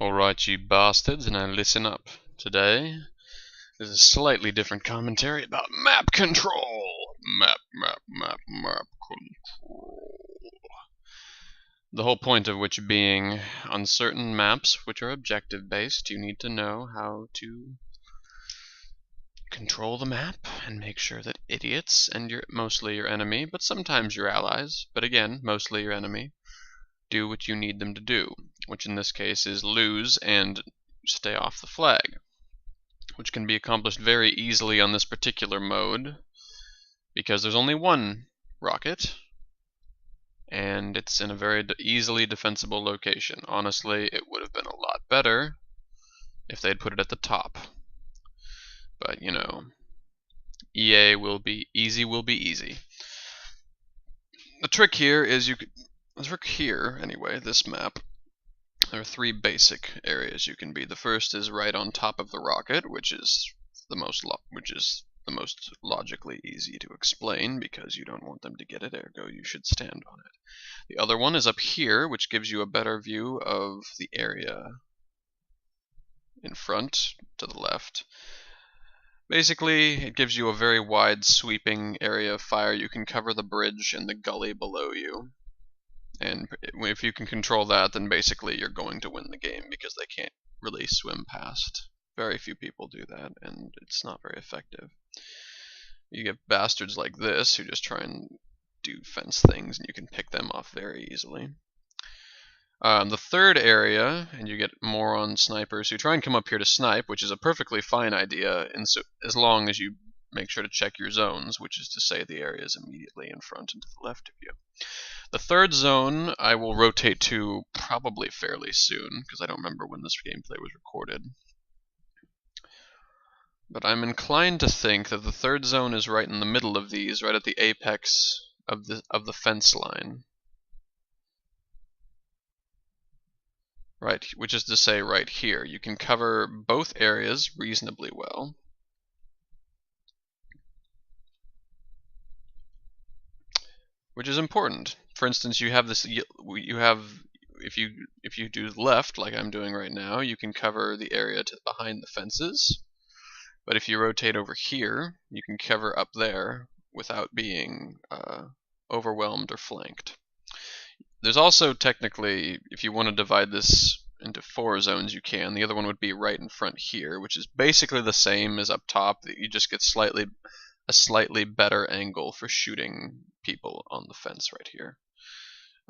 Alright, you bastards, now listen up. Today, there's a slightly different commentary about map control. Map control. The whole point of which being, on certain maps, which are objective-based, you need to know how to control the map and make sure that idiots, and mostly your enemy, but sometimes your allies, but again, mostly your enemy, do what you need them to do, which in this case is lose and stay off the flag, which can be accomplished very easily on this particular mode because there's only one rocket and it's in a very easily defensible location. Honestly, it would have been a lot better if they'd put it at the top, but you know, EA will be easy. The trick here is anyway, this map, there are three basic areas you can be. The first is right on top of the rocket, which is the most logically easy to explain because you don't want them to get it, ergo you should stand on it. The other one is up here, which gives you a better view of the area in front to the left. Basically, it gives you a very wide sweeping area of fire. You can cover the bridge and the gully below you. And if you can control that, then basically you're going to win the game because they can't really swim past. Very few people do that, and it's not very effective. You get bastards like this who just try and do fence things, and you can pick them off very easily. The third area, and you get moron snipers who try and come up here to snipe, which is a perfectly fine idea, as long as you make sure to check your zones, which is to say the areas immediately in front and to the left of you. The third zone I will rotate to probably fairly soon, because I don't remember when this gameplay was recorded. But I'm inclined to think that the third zone is right in the middle of these, right at the apex of the fence line. Right, which is to say right here. You can cover both areas reasonably well. Which is important. For instance, you have this. If you do left like I'm doing right now, you can cover the area behind the fences. But if you rotate over here, you can cover up there without being overwhelmed or flanked. There's also technically, if you want to divide this into 4 zones, you can. The other one would be right in front here, which is basically the same as up top. You just get a slightly better angle for shooting people on the fence right here.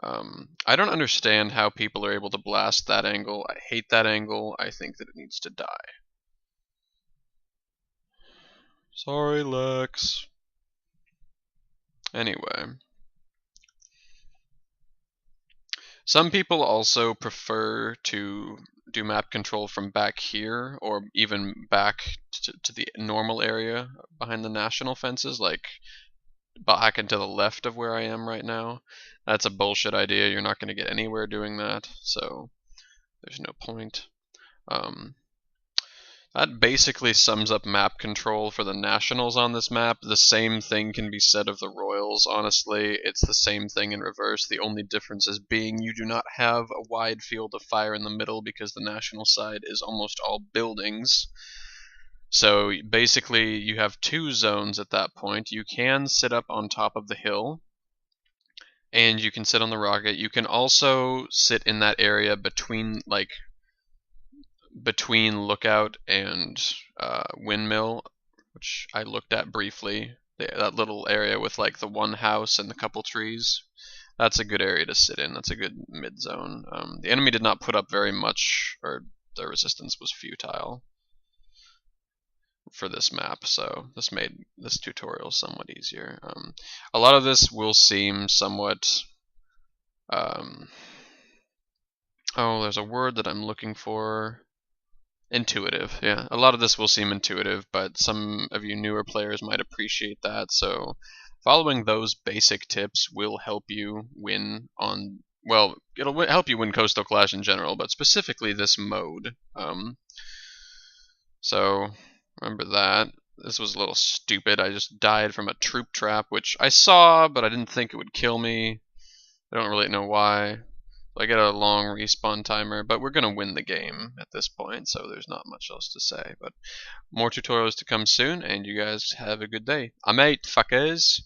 I don't understand how people are able to blast that angle. I hate that angle. I think that it needs to die. Sorry, Lex. Anyway. Some people also prefer to do map control from back here, or even back to the normal area behind the national fences, like back and to the left of where I am right now. That's a bullshit idea. You're not going to get anywhere doing that, so there's no point. That basically sums up map control for the Nationals on this map. The same thing can be said of the Royals, honestly. It's the same thing in reverse. The only difference is being you do not have a wide field of fire in the middle because the National side is almost all buildings. So basically you have 2 zones at that point. You can sit up on top of the hill and you can sit on the rocket. You can also sit in that area between Lookout and Windmill, which I looked at briefly. That little area with like the one house and a couple trees. That's a good area to sit in. That's a good mid zone. The enemy did not put up very much, or their resistance was futile for this map, so this made this tutorial somewhat easier. A lot of this will seem somewhat there's a word that I'm looking for. Intuitive, yeah. A lot of this will seem intuitive, but some of you newer players might appreciate that, so following those basic tips will help you win on, well, it'll help you win Coastal Clash in general, but specifically this mode. So, remember that. This was a little stupid. I just died from a troop trap, which I saw, but I didn't think it would kill me. I don't really know why. I get a long respawn timer, but we're gonna win the game at this point, so there's not much else to say. But more tutorials to come soon, and you guys have a good day. I'm out, fuckers!